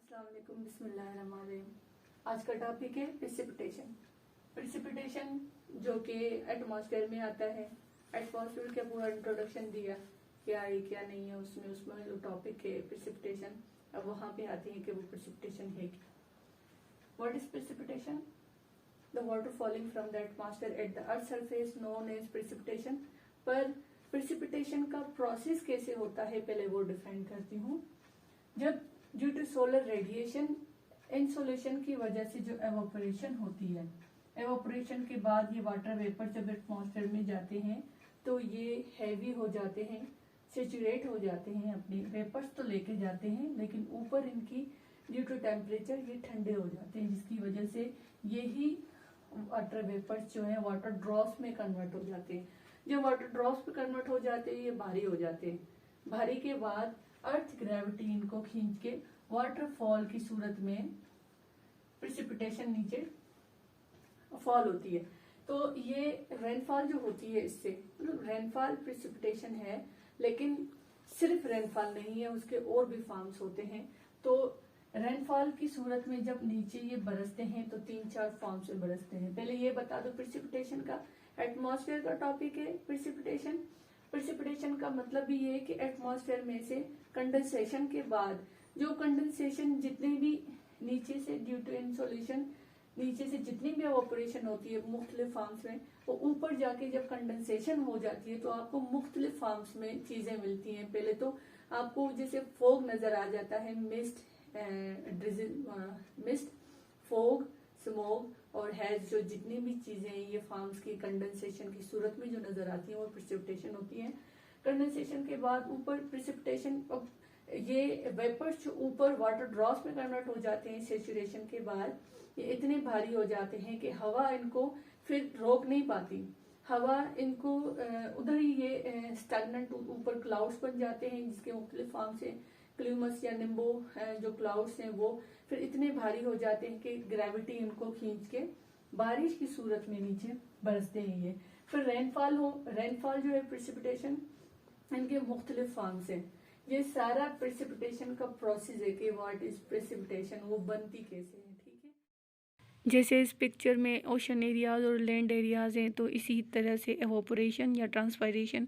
अस्सलाम वालेकुम, बिस्मिल्लाहिर्रहमानिर्रहीम। आज का टॉपिक है प्रिसिपिटेशन। प्रिसिपिटेशन जो कि एटमॉस्फेयर में आता है। एटमॉस्फेयर का पूरा इंट्रोडक्शन दिया, क्या है क्या नहीं है उसमें जो टॉपिक है प्रिसिपिटेशन, अब वहां पे आती है कि वो प्रिसिपिटेशन है क्या। What is precipitation? The water falling from the atmosphere at the earth surface known as precipitation. पर प्रिसिपिटेशन का प्रोसेस कैसे होता है पहले वो डिफाइन करती हूँ। जब due to solar radiation insolation की वजह से जो एवोपरेशन होती है, एवोपरेशन के बाद ये वाटर वेपर जब एटमॉस्फेयर में जाते हैं तो ये हैवी हो जाते हैं, सेचुरेट हो जाते हैं, अपने वेपर्स तो लेके जाते हैं लेकिन ऊपर इनकी ड्यू टू टेम्परेचर ये ठंडे हो जाते हैं, जिसकी वजह से यही वाटर वेपर्स जो है वाटर ड्रॉप्स में कन्वर्ट हो जाते हैं। जब वाटर ड्रॉप्स में कन्वर्ट हो जाते हैं ये भारी हो जाते हैं। भारी के बाद अर्थ ग्रेविटी इनको खींच के वाटरफॉल की सूरत में प्रिसिपिटेशन नीचे फॉल होती है। तो ये रेनफॉल जो होती है, इससे मतलब रेनफॉल प्रिसिपिटेशन है, लेकिन सिर्फ रेनफॉल नहीं है, उसके और भी फॉर्म्स होते हैं। तो रेनफॉल की सूरत में जब नीचे ये बरसते हैं तो 3-4 फॉर्म्स में बरसते हैं। पहले ये बता दो प्रिसिपिटेशन का, एटमॉस्फेयर का टॉपिक है प्रिसिपिटेशन। प्रिसिपिटेशन का मतलब भी ये है कि एटमॉस्फेयर में से कंडेंसेशन के बाद जो कंडेंसेशन जितने भी नीचे से ड्यू टू इंसोलेशन नीचे से जितनी भी ऑपरेशन होती है मुख्तलिफ फॉर्म्स में, वो ऊपर जाके जब कंडेंसेशन हो जाती है तो आपको मुख्तलिफ फॉर्म्स में चीजें मिलती हैं। पहले तो आपको जैसे फोग नजर आ जाता है, mist, drizzle, mist, fog, smoke और हैज, जो जितनी भी चीजें ये फॉर्म्स की कंडेंसेशन की सूरत में जो नजर आती हैं वो प्रिसिपिटेशन होती है। कंडेंसेशन के बाद ऊपर प्रिसिपिटेशन, ये वेपर्स जो ऊपर वाटर ड्रॉप्स में कन्वर्ट हो जाते हैं सेचुरेशन के बाद, ये इतने भारी हो जाते हैं कि हवा इनको फिर रोक नहीं पाती। हवा इनको उधर ही ये स्टैग्नेंट ऊपर क्लाउड्स बन जाते हैं, जिसके मुख्तलिफ फॉर्म से क्ल्यूमस या निम्बो जो क्लाउड्स हैं वो फिर इतने भारी हो जाते हैं कि ग्रेविटी इनको खींच के बारिश की सूरत में नीचे बरसते हैं। ये फिर रेनफॉल रेनफॉल जो है प्रिसिपिटेशन, इनके मुख्तलिफ फॉर्म्स हैं। ये सारा प्रिसिपिटेशन का प्रोसेस है कि व्हाट इज प्रिसिपिटेशन, वो बनती कैसे है। ठीक है, जैसे इस पिक्चर में ओशन एरियाज और लैंड एरियाज हैं, तो इसी तरह से एवोपरेशन या ट्रांसपायरेशन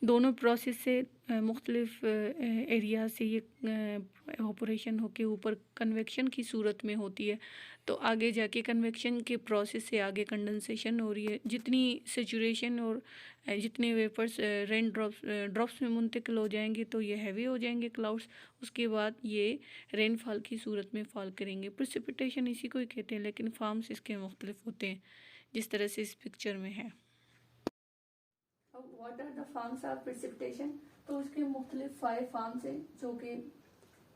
दोनों प्रोसेस से मुख्तलिफ एरिया से ये एवोपरेशन होके ऊपर कन्वेक्शन की सूरत में होती है। तो आगे जाके कन्वेक्शन के प्रोसेस से आगे कंडेंसेशन हो रही है। जितनी सेचुरेशन और जितने वेपर्स रेन ड्रॉप्स में मुंतकिल हो जाएंगे तो ये हैवी हो जाएंगे क्लाउड्स, उसके बाद ये रेनफॉल की सूरत में फॉल करेंगे। प्रिसिपिटेशन इसी को ही कहते हैं, लेकिन फॉर्म्स इसके मुख्तलिफ होते हैं जिस तरह से इस पिक्चर में है। What are the forms of precipitation? तो उसके मुख्तलिफ 5 फॉर्म्स हैं, जो कि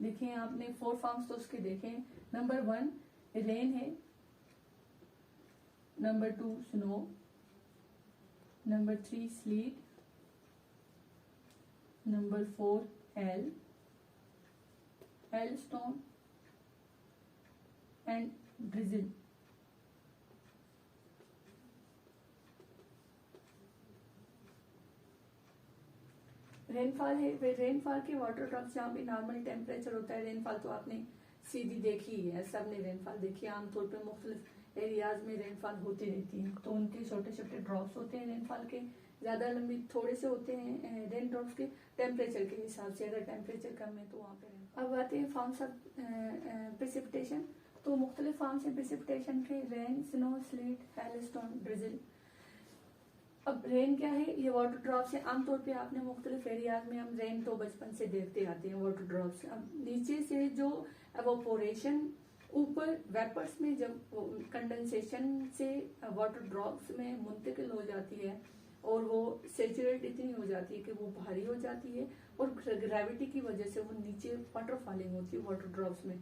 देखें आपने 4 फॉर्म्स तो उसके देखें। नंबर 1 रेन है, number 2 snow, number 3 slit, number 4 hello stone and drizzle. Rainfall है, रेनफॉल के वाटर ड्रॉप्स जहाँ भी नॉर्मल टेम्परेचर होता है, रेनफॉल तो आपने सीधी देखी ही है, सबने रेनफॉल देखी है। आमतौर पे मुख्तलिफ एरियाज में रेनफॉल होती रहती है, तो उनके छोटे छोटे ड्रॉप्स होते हैं रेनफॉल के, ज्यादा लंबी थोड़े से होते हैं रेन ड्रॉप्स के टेम्परेचर के हिसाब से। अगर टेम्परेचर कम है तो वहाँ पे। अब आते हैं फॉर्म्स ऑफ प्रिसिपिटेशन। तो मुख्तलिफ फॉर्म्स है प्रिसिपिटेशन के, rain, snow, slit, hello stone, drizzle. अब रेन क्या है? ये वाटर ड्रॉप्स है। आमतौर पे आपने मुख्तलिफ एरियाज में हम रेन तो बचपन से देखते आते हैं, वाटर ड्रॉप्स। अब नीचे से जो एवोपोरेशन ऊपर वेपर्स में जब कंडेंसेशन से वाटर ड्रॉप्स में मुंतकिल हो जाती है और वो सेचुरेट इतनी हो जाती है कि वो भारी हो जाती है और ग्रेविटी की वजह से वो नीचे वाटर फॉलिंग होती है वाटर ड्रॉप्स में।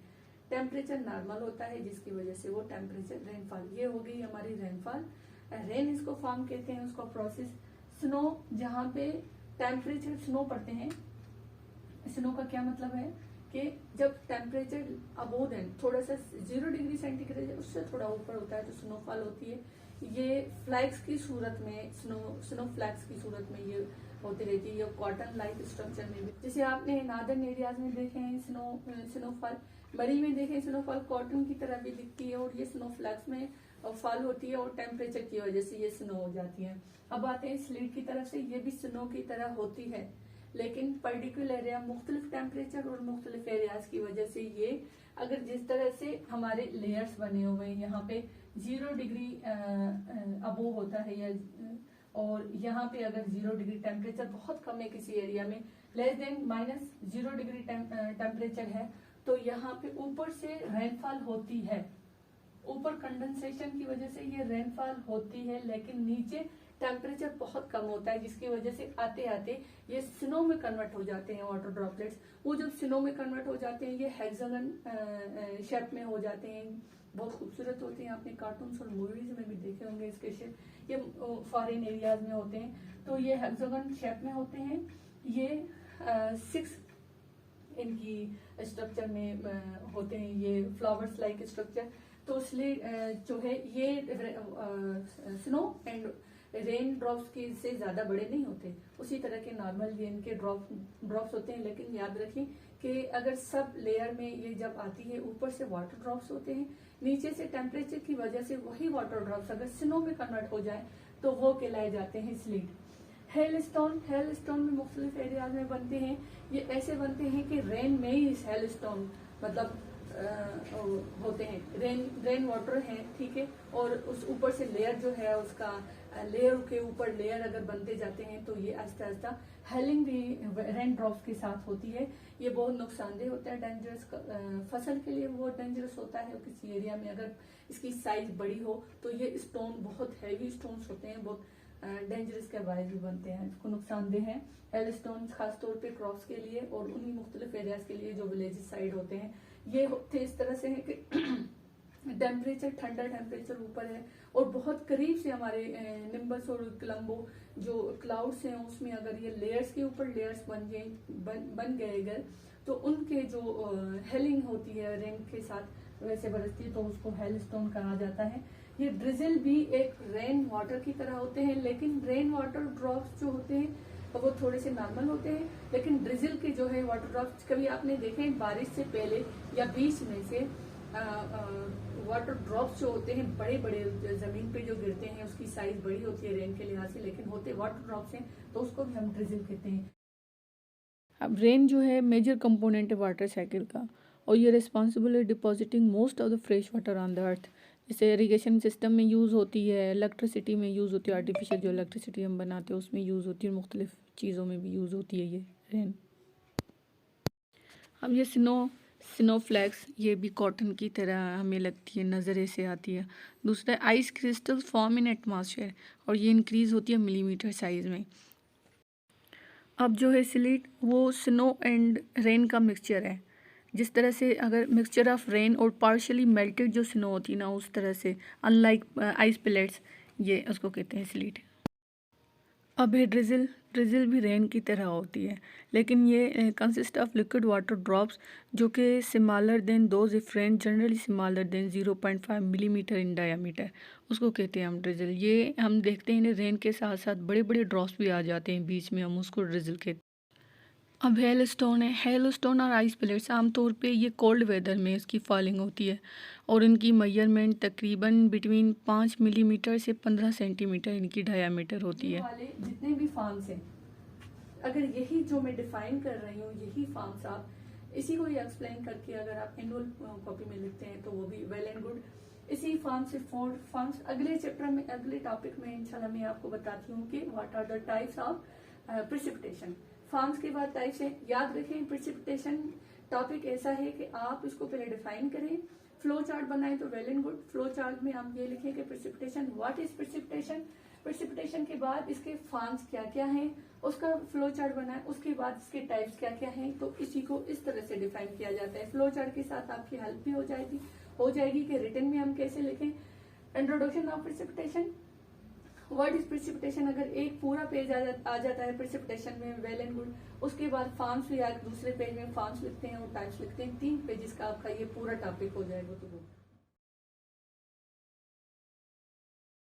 टेम्परेचर नॉर्मल होता है जिसकी वजह से वो टेम्परेचर रेनफॉल, ये हो गई हमारी रेनफॉल। रेन इसको फॉर्म कहते हैं, उसका प्रोसेस। स्नो, जहाँ पे टेम्परेचर स्नो पड़ते हैं, स्नो का क्या मतलब है कि जब टेम्परेचर अबोव देन थोड़ा सा 0 डिग्री सेंटीग्रेड उससे थोड़ा ऊपर होता है तो स्नोफॉल होती है। ये फ्लैग्स की सूरत में, स्नो फ्लैग्स की सूरत में ये होती रहती है। कॉटन लाइक स्ट्रक्चर में भी, जैसे आपने नॉर्दर्न एरियाज में देखे हैं स्नोफॉल, मरी में देखें स्नोफॉल कॉटन की तरह भी दिखती है, और ये स्नोफ्लैक्स में फॉल होती है और टेम्परेचर की वजह से ये स्नो हो जाती है। अब आते हैं स्लीट की तरफ से, ये भी स्नो की तरह होती है, लेकिन पर्टिकुलर एरिया मुख्तलिफ टेम्परेचर और मुख्तलिफ एरियाज की वजह से ये, अगर जिस तरह से हमारे लेयर्स बने हुए हैं, यहाँ पे 0 डिग्री अबोव होता है या और यहाँ पे अगर 0 डिग्री टेम्परेचर बहुत कम है किसी एरिया में, लेस देन -0 डिग्री टेम्परेचर है, तो यहाँ पे ऊपर से रेनफॉल होती है, ऊपर कंडेंसेशन की वजह से ये रेनफॉल होती है, लेकिन नीचे टेम्परेचर बहुत कम होता है, जिसकी वजह से आते आते ये स्नो में कन्वर्ट हो जाते हैं वाटर ड्रॉपलेट्स। वो जब स्नो में कन्वर्ट हो जाते हैं ये हेक्सागन शेप में हो जाते हैं, बहुत खूबसूरत होते हैं। आपने कार्टून्स और मूवीज में भी देखे होंगे इसके शेप, ये फॉरेन एरियाज में होते हैं, तो ये हेक्सागन शेप में होते हैं। ये 6 इनकी स्ट्रक्चर में होते हैं, ये फ्लावर्स लाइक स्ट्रक्चर। तो इसलिए जो है ये स्नो एंड रेन ड्रॉप्स के से ज्यादा बड़े नहीं होते, उसी तरह के नॉर्मल रेन के ड्रॉप्स होते हैं। लेकिन याद रखें कि अगर सब लेयर में ये जब आती है, ऊपर से वाटर ड्रॉप्स होते हैं, नीचे से टेम्परेचर की वजह से वही वाटर ड्रॉप्स अगर स्नो में कन्वर्ट हो जाए तो वो कहलाए जाते हैं स्लीट। हेलस्टोन में मुख्तलिफ एरियाज में बनते हैं। ये ऐसे बनते हैं कि रेन में ही हेलस्टोन मतलब होते हैं, रेन वाटर है, ठीक है, और उस ऊपर से लेयर जो है उसका लेयर के ऊपर लेयर अगर बनते जाते हैं तो ये आहिस्ता आहिस्ता हेलिंग भी रेन ड्रॉप्स के साथ होती है। ये बहुत नुकसानदेह होता है, डेंजरस फसल के लिए बहुत डेंजरस होता है। किसी एरिया में अगर इसकी साइज बड़ी हो तो ये स्टोन बहुत हैवी स्टोन्स होते हैं, बहुत डेंजरस के बायस भी बनते हैं, इसको नुकसानदेह है। हेलस्टोन खासतौर पे क्रॉप्स के लिए और उन्हीं मुख्तलिफ एरियाज के लिए जो विलेजेस साइड होते हैं, ये होते इस तरह से है कि टेम्परेचर ठंडा टेम्परेचर ऊपर है और बहुत करीब से हमारे निम्बस और कोलंबो जो क्लाउड्स हैं उसमें अगर ये लेयर्स के ऊपर लेयर्स बन गए अगर, तो उनके जो हेलिंग होती है रेन के साथ वैसे बरसती है, तो उसको हेलस्टोन कहा जाता है। ये ड्रिजल भी एक रेन वाटर की तरह होते हैं, लेकिन रेन वाटर ड्रॉप्स जो होते हैं वो थोड़े से नॉर्मल होते हैं, लेकिन ड्रिजल के जो है वाटर ड्रॉप्स कभी आपने देखे हैं बारिश से पहले या बीच में से वाटर ड्रॉप्स जो होते हैं बड़े बड़े जमीन पे जो गिरते हैं, उसकी साइज बड़ी होती है रेन के लिहाज से, लेकिन होते वाटर ड्रॉप्स हैं, तो उसको भी हम ड्रिजल कहते हैं। अब रेन जो है मेजर कंपोनेंट है वाटर साइकिल का, और ये रिस्पॉन्सिबल है depositing most of the fresh water on the earth. जैसे इरीगेशन सिस्टम में यूज़ होती है, इलेक्ट्रिसिटी में यूज़ होती है, आर्टिफिशियल जो इलेक्ट्रिसिटी हम बनाते हैं उसमें यूज़ होती है, मुख्तलिफ चीज़ों में भी यूज़ होती है ये रेन। अब ये स्नोफ्लैक्स ये भी कॉटन की तरह हमें लगती है, नज़रे से आती है। दूसरा ice crystals form in atmosphere, और ये इंक्रीज़ होती है मिलीमीटर साइज़ में। अब जो है स्लीट वो स्नो एंड रेन का मिक्सचर है, जिस तरह से अगर मिक्सचर ऑफ रेन और पार्शियली मेल्टेड जो स्नो होती है ना, उस तरह से अनलाइक आइस प्लेट्स, ये उसको कहते हैं स्लीट। अब ये ड्रिजल भी रेन की तरह होती है, लेकिन ये consist of liquid water drops जो कि smaller than those if rain generally smaller than 0.5 millimetre in diameter, उसको कहते हैं हम ड्रिजल। ये हम देखते हैं रेन के साथ साथ बड़े बड़े ड्रॉप्स भी आ जाते हैं बीच में, हम उसको ड्रिजल कहते हैं। अब हेलस्टोन है, हेलस्टोन और आइस प्लेट्स आमतौर पे ये कोल्ड वेदर में इसकी फॉलिंग होती है, और इनकी मेजरमेंट तकरीबन बिटवीन 5 मिलीमीटर से 15 सेंटीमीटर इनकी डायामीटर होती है। वाले जितने भी फार्म्स हैं, अगर यही जो मैं डिफाइन कर रही हूँ यही फार्म्स आप इसी को ही एक्सप्लेन करके अगर आप एनुअल कॉपी में लिखते हैं तो वो भी वेल एंड गुड। इसी फार्म से 4 फार्म्स अगले चैप्टर में अगले टॉपिक में इंशाल्लाह मैं आपको बताती हूँ कि what are the types of precipitation. Forms के बाद टाइप्स है, याद रखें प्रेसिपिटेशन टॉपिक ऐसा है कि आप इसको पहले डिफाइन करें, फ्लो चार्ट बनाए तो well and good. Flow chart में हम ये लिखें कि precipitation, what is precipitation, precipitation के बाद इसके फॉर्म्स क्या क्या हैं, उसका फ्लो चार्ट बनाए, उसके बाद इसके टाइप्स क्या क्या हैं, तो इसी को इस तरह से डिफाइन किया जाता है। फ्लो चार्ट के साथ आपकी हेल्प भी हो जाएगी कि रिटन में हम कैसे लिखें। Introduction of precipitation, what is precipitation, अगर एक पूरा पेज आ जाता है प्रेसिपिटेशन में वेल एंड गुड। उसके बाद फॉर्म्स भी दूसरे पेज में फॉर्म्स लिखते हैं और टाइप्स लिखते हैं, 3 पेजेस का आपका ये पूरा टॉपिक हो जाएगा। तो